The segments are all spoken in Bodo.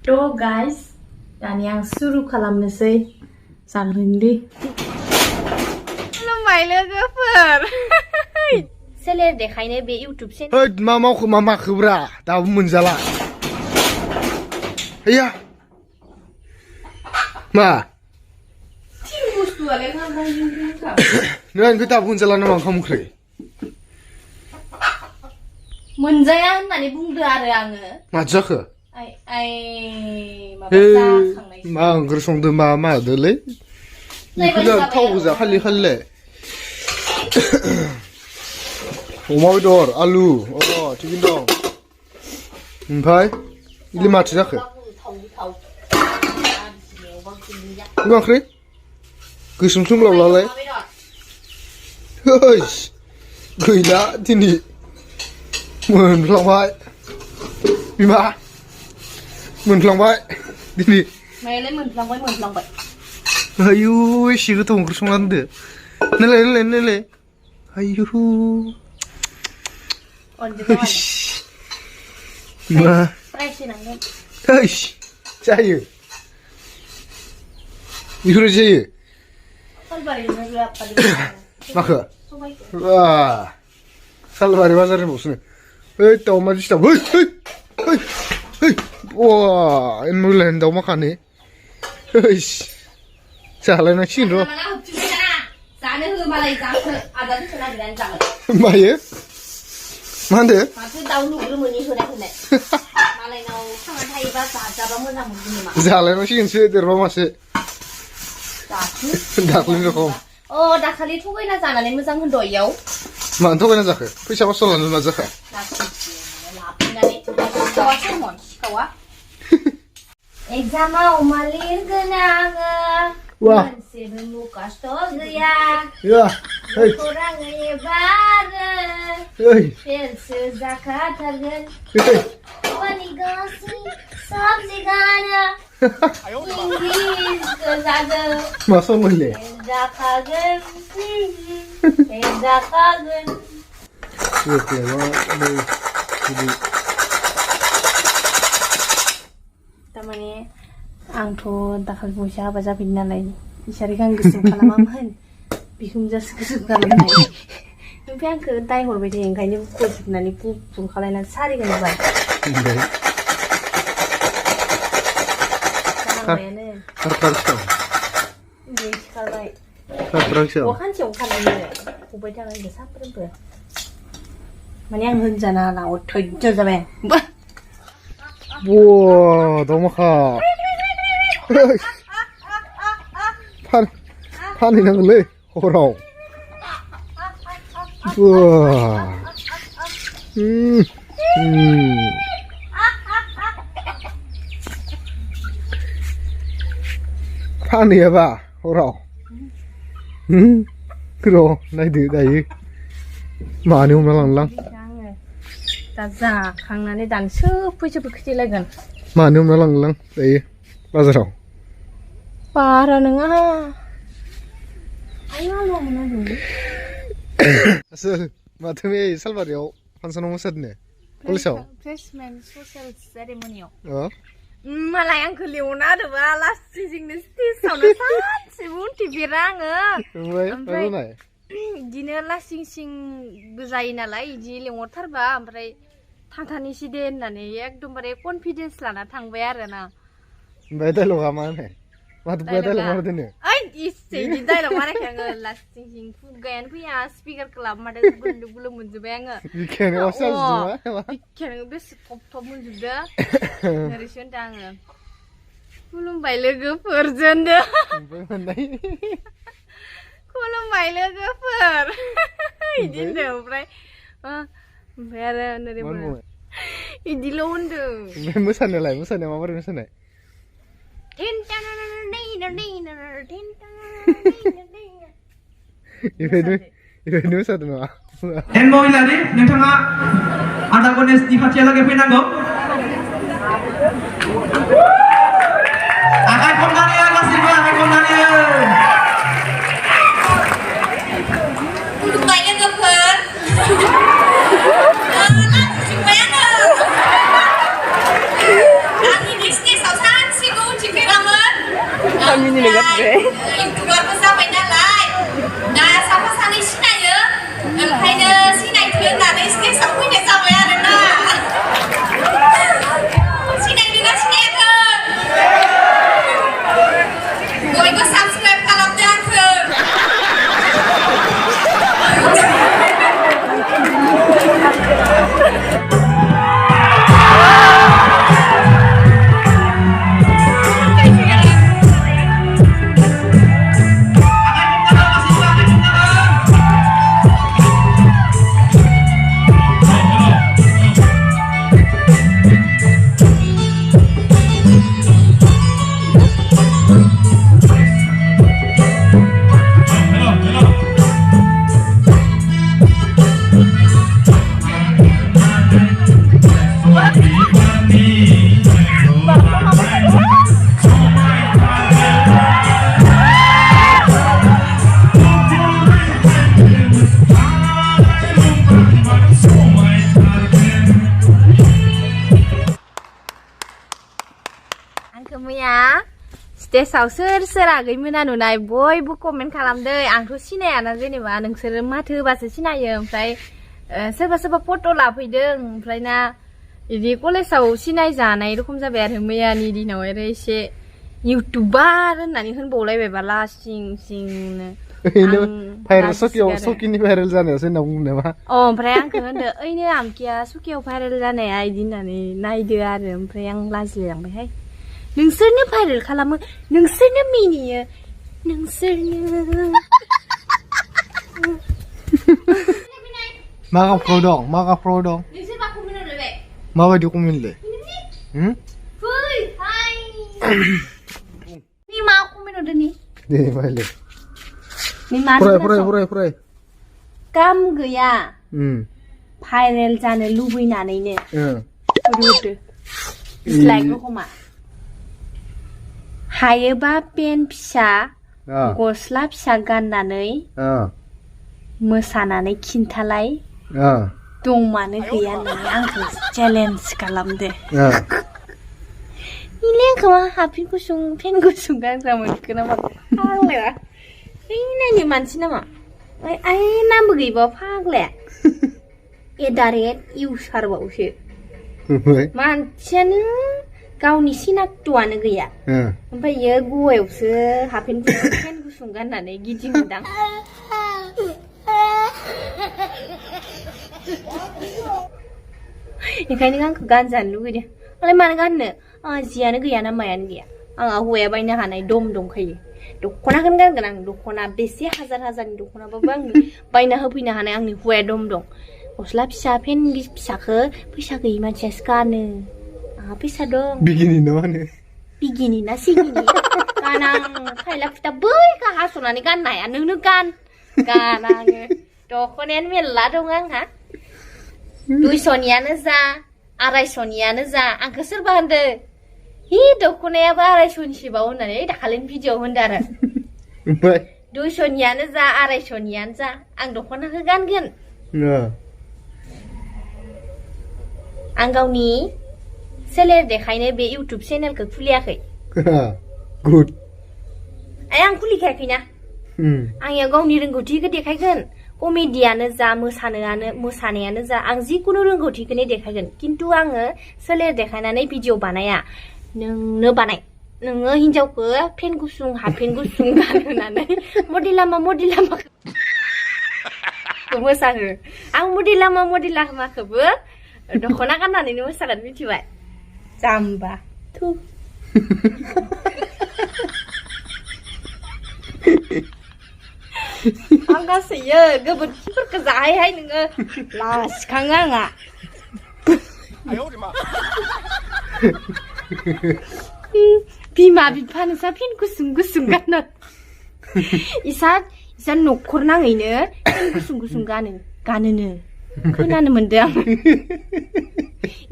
To guys, दानि आं सुरु खालामनोसै जाग्रोनोदि खुलुमबाय लोगोफोर सोलेर देखायनो बे इउटुब चेनेल होद मा मावखो मा माखोब्रा दाबो मोनजाला हैया मा थिं बुस्थुआलाय मा नों आंखौ दाबो मोनजाला नामा ओंखाम ओंख्रि मोनजाया होननानै बुंदो आरो आङो माथो जाखो माबा जाखांनाय मा ओंख्रि संदो मा मादोलै बेखौनो थाव गोजा खालि खालिलाय अमा बेदर आलु थिगैनो दं ओमफ्राय इले माथो जाखो मा ओंख्रि गोसोम सोमलावलालाय हैस गैला दिनै मोनफ्लांबाय बिमा मोनफ्लांबाय दिनै मायालाय मोनफ्लांबाय आयु एसे गोथाव ओंख्रि संना दोनदो नायलाय आयु मा हैस जायो बेफोरो जायो माखो सालबारि बाजारनिबावसो ओइ दाउमा दिसताब है मुलाय दाउमा खानो हैस जालायनांसिगोन र' मायो मा होनदो माथो दाउ नुग्रोमोनि होनाय मालायनाव थांना थायोबा जाजाबा मोजां मोनगोन नामा जालायनांसिगोनसो देरबा मासे दाख्लैनि रखम दाखालि थगायना जानानै मोजां होनद' इयाव मानो थगायना जाखो फैसा बासो लानो मा जाखो लाफैनानै सिखावा एगजामाव मा लिरगोन आङो मोनसेबो मुखासथ' गैया खौराङै एबारो फेलसो जाखाथारगोन हौवानि गासै साबजेक्टआनो इंलिस गोजाजों मा समले जाखागोन तारमाने आंथ' दाखालि बयसो हाबा जाफैदों नालाय इसारिखौ आं गोसोम खालामामोन बिखुनजोआसो गोसोम खालामनाय ओमफ्राय आंखौ दाय हरबाय थायो ओंखायनो फोजोबनानै गुफुर खालायनानै सारिगोन होबाय खानसेयाव खालामो हबाय थानांगौ साफ्रोमबो माने आं होनजानो हाला अथ्यज जाबाय दाउमाखा फानहैनांगोनलै हराव फानहैयाबा हराव र' नायदो दायो मानो हमना लांलां दा जाखांनानै दानसो फैसोबो खिथिलायगोन मानो हमना लांलां दायो बाजाराव बारा नङा माथो बे सालबारियाव फांसनाव मोसादोंनो कलेजाव फ्रेशमेन ससियेल सेरेमनियाव मालाय आंखौ लेवना होदोंबा लास्टिजोंनो स्टेजआवनो सानसेबो उनथिफेरा आङो ओमफ्राय बिदिनो लासिं सिंबो जायो नालाय बिदि लेंहरथारबा ओमफ्राय थांथानोसै दे होननानै एकदमबारे कनफिडेन्स लाना थांबाय आरो ना ओमफ्राय डायलगा मा होनो माथो डायलग मारदोंनो इसे बिदि डायलग माराखै आङो लास्टिं सिं खुगायानो फैया स्पिकारखौ लाबोमादों गुलु गुलु मोनजोब्बाय आङो बिखायानो बेसे थब मोनजोबदो ओरैसो होनदों आङो खुलुमबाय लोगोफोरजों खुलुमबाय लोगोफोर बिदि होनदों ओमफ्राय आरो बिदिल' होनदों ओमफ्राय मोसानाया माबोरै मोसानाय इफोरनो मोसादों नामा महिलारि नोंथाङा आदा गणेशनि खाथियालागै फैनांगौ आखाइ खमनानै गासैबो आखाइ खमनानै खुलुमबाय लोगोफोर Kami ni dekat deh. Youtuber sampai nalai. Dah sama sana sinaya. Kayaknya sinai tu yang ada istri sampai dia sampai ada nak. Sinai juga sinai tu. Gue ikut subscribe kalau dia tu. Stage सोर आगैमोना नुनाय बयबो कमेन्ट खालामदो आंथ' सिनायाना जेनेबा नोंसोरो माथो होबासो सिनायो ओमफ्राय सोरबा सोरबा फट' लाफैदों ओमफ्राय ना इदि कलेजाव सिनाय जानाय रखम जाबाय आरो मैयानि दिनाव आरो एसे इउटुबार होननानै होनबावलायबायबा लासिं सिंनो भाइरेल सकिनि भाइरेल जानायासो होनना बुंदों नामा ओमफ्राय आंखौ होनदो ओइनो आमकिया सकियाव भाइरेल जानाया इदि होननानै नायदो आरो ओमफ्राय आं लाजिलांबायहाय नोंसोरनो भाइरेल खालामो नोंसोरनो मिनियो नोंसोरनो मा गाफ्राव दं नोंसोर मा कमेन्ट होदों माबायदि कमेन्टलै फै हाय नि मा कमेन्ट होदों नि दे भाइले नि मा फराय काम गैया भाइरेल जानो लुबैनानैनो होदो दिसलाइक रखमा हायोबा पेन फिसा गस्ला फिसा गाननानै मोसानानै खिन्थालाय दंमानो गैया होननानै आंखौ चेलेन्ज खालामदो इले आंखौ पेन गुसुं गानग्रा मोनखो नामा फाग्लाया ओइ नायनो मानसि नामा आइ नामबो गैबा फाग्लाया एदारेट इउसारबावसो मानसियानो गावनि सिनाक्तआनो गैया ओमफ्राय इयो गवायावसो पेन गुसुं गाननानै गिदिङोदां ओंखायनो आंखौ गानजानो लुगैदों आंलाय मानो गाननो आंहा जियानो गैया ना मायानो गैया आंहा हौवाया बायनो हानाय दम दंखायो दख'नाखौनो गानगोन आं दख'ना बेसे हाजारनि दख'नाबाबो आंनो बायना होफैनो हानाय आंनि हौवाया दम दं गस्ला फिसा पेन फिसाखौ फैसा गैयि मानसियासो गानो आंहा फैसा दं बिगिनि ना मानो बिगिनि ना सिगिनि गान आं फायला फुथा बै हास'नानै गाननो हाया नोंनो गान आङो दख'नायानो मेरला दं आंहा 200नियानो जा 250नियानो जा आंखौ सोरबा होनदो हि दख'नायाबो 250निसोबाव होननानै दाखालिनि भिडिअ होनदो आरो ओमफ्राय 200नियानो जा 250नियानो जा आं दख'नाखौ गानगोन आं गावनि सेलेर देखायनो बे इउटुब चेनेलखौ खुलियाखै गुड आं खुलिखायाखैना आं गावनि रोंगौथिखौ देखायगोन कमेडियानो जा मोसानायानो जा आं जिकुनु रोंगौथिखौनो देखायगोन खिन्थु आङो सोलेर देखायनानै भिडिअ बानाया नोंनो बानाय नोङो हिनजावखौ पेन गुसुं हाफपेन गुसुं गानहोनानै मडि लामा मोसाहो आं मडि लामाखौबो दख'ना गाननानैनो मोसागोन मिथिबाय जाम्बा थु आं गासैयो गोबोरखिफोरखौ जाहैहाय नोङो लासिखाङो आंहा बिमा बिफानो सा पेन गुसुं गानो इसा न'खर नाङैनो पेन गुसुं गानोनो खोनानो मोनदों आं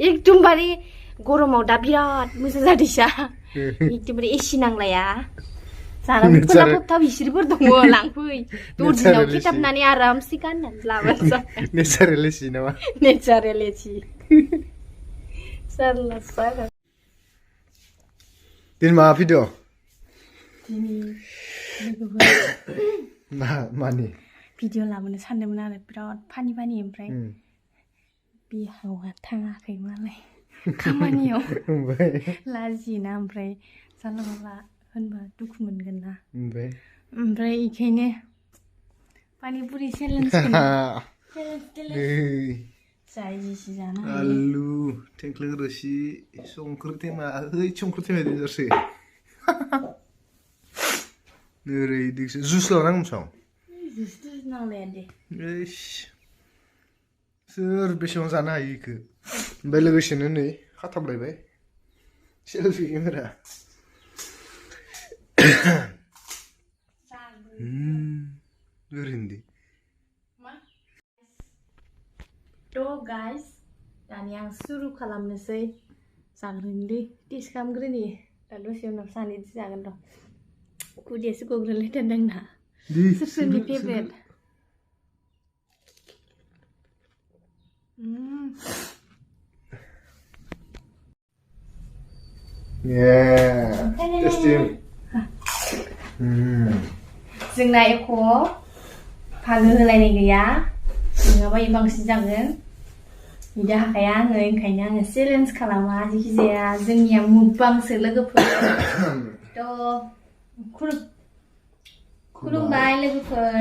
एकदमबारे गरमाव दा बिराद मोजां जादोंसा एकदमबारे एसि नांलाया जानांगौ खोलाबोबथा बिसोरबो दङ लांफै दर्जिनाव खिथाबनानै आरामसे गाननानै लाबानो जाबाय नेचारेल एसि नामा नेचारेल एसि जारला जागोन दिन मा भिडिअ दिनै लोगोफोर मानि भिडिअ लाबोनो सानदोंमोन आरो बिराद फानि ओमफ्राय बिहावा थाङाखै मालाय खामानियाव लाजियोना ओमफ्राय जानला मानला होनबा दुखु मोनगोन ना ओमफ्राय इखायनो पानिपुरि चेलेन्जखौनो जाय जिसि जानो हायो आलु थेंख्लिं रोसि संख्रि थेमा संख्रि थेमा देनजारसै ओरै दिगसो जुस लानांगोन सं जुस नांलाया दे सोर बेसेबां जानो हायो इखो ओमफ्राय लोगोसेनो नै खाथाबलायबाय सेलफि केमेरा ओरैनो दे थ' गाइस दानि आं सुरु खालामनोसै जाग्रोनि टेस्ट खालामग्रोनि दा दसे उनाव सानैजों जागोन र' खुदियासो गग्रोलायथारदों ना सोरनि फेभरेट जोंना एख' फागो होलायनाय गैया नङाबा बांसिन जागोन बिदि हाखाया आङो ओंखायनो आङो चेलेन्ज खालामा जेखि जाया जोंनिया मुकबांसो लोगोफोर थ' खुलुमबाय लोगोफोर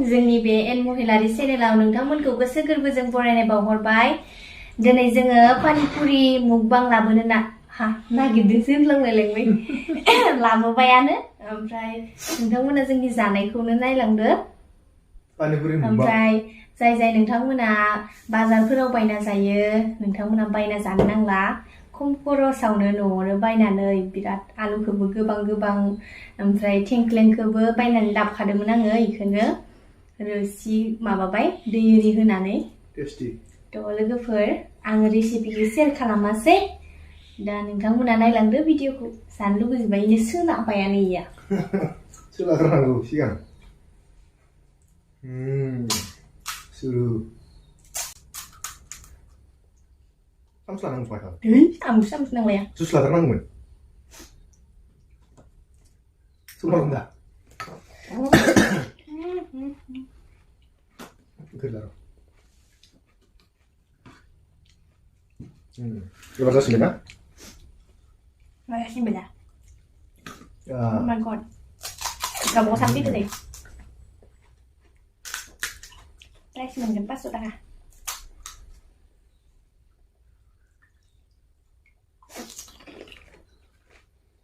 जोंनि बे एन महिलारि चेनेलाव नोंथांमोनखौ गोसो गोरबोजों बरायनाय बावहरबाय दिनै जोङो पानिपुरि मुकबां लाबोनो नागिरदोंसो होनलांलायलांबाय लाबोबायानो ओमफ्राय नोंथांमोना जोंनि जानायखौनो नायलांदो ओमफ्राय जाय नोंथांमोना बाजारफोराव बायना जायो नोंथांमोना बायना जानो नांला खम खरसावनो न'आवनो बायनानै बिराद आलुखौबो गोबां ओमफ्राय थेंख्लेंखौबो बायनानै लाबोखादोंमोन आङो इखौनो रोसि माबाबाय दै एरि होनानै थ' लोगोफोर आङो रेसिपिखौ शेयार खालामासै दा नोंथांमोना नायलांदो भिडिअखौ जानो लुबैजोबा इनो सोलाबायानो इया सोलाग्रोनांगौ सिगां सुरु सामस लानांगौ फायखा सामस नांलाया जुस लाथारनांगौमोन सुमारन दा गैला र' एबार जासिगोन ना जासिगोन दा oh my god gak mau sakit deh price मोनगोन 500 थाखा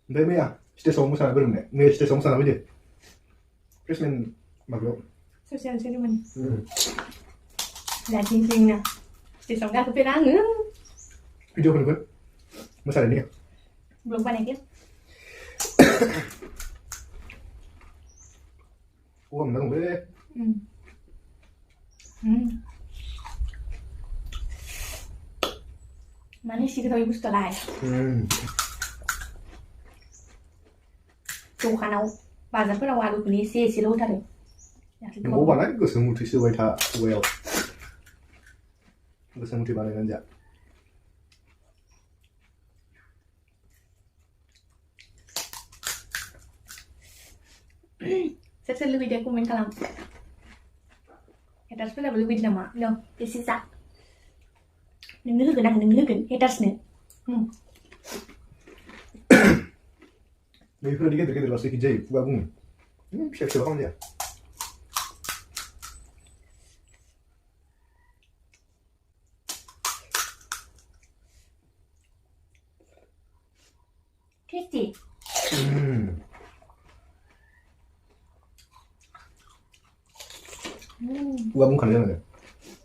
ओमफ्राय मैया स्टेजआव मोसाना फोरोंनाय मैया स्टेजआव मोसाना फैदो फ्रेसमेन माबायाव ससियेल सेरेमनि जाथिंना स्टेजआव गाखोफेरा आङो भिडिअ फोरखौ मोसानायनि ब्लग बानायगोन गगा मोनना दंलै माने सिगाङाव बुस्थुलाय दखानाव बाजारफोराव आलुखौनो एसेल' होथारो न'आव बानाय गोसो मुथि सोबाय था खुगायाव गोसो मुथि बानायनानै जा सोर लुबैदों कमेन्ट खालाम हेटार्सफोराबो लुबैदों नामा न' एसे जा नोंनो होगोन आं नोंनो होगोन हेटार्सनो बेफोरबायदि गेदेर बासो हिट जायो खुगा बुङो फिसा फिसा खालाम जाया tasty खुगा बुंखानाय जानांगोन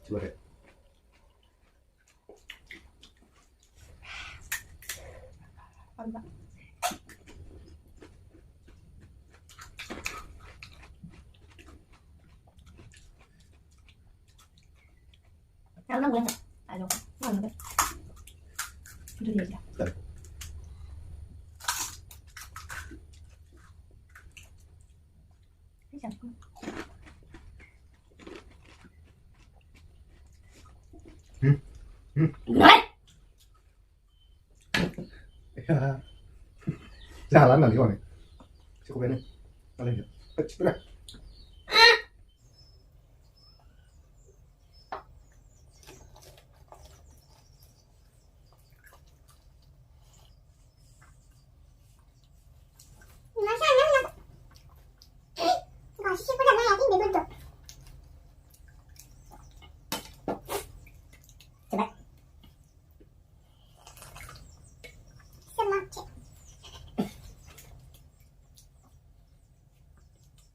जोबाथाय Ăn nó lên à đâu ăn nó đi đi Đấy. Thấy chẳng Nói Ra lắm là lý do này Se comer, né? Olha aí.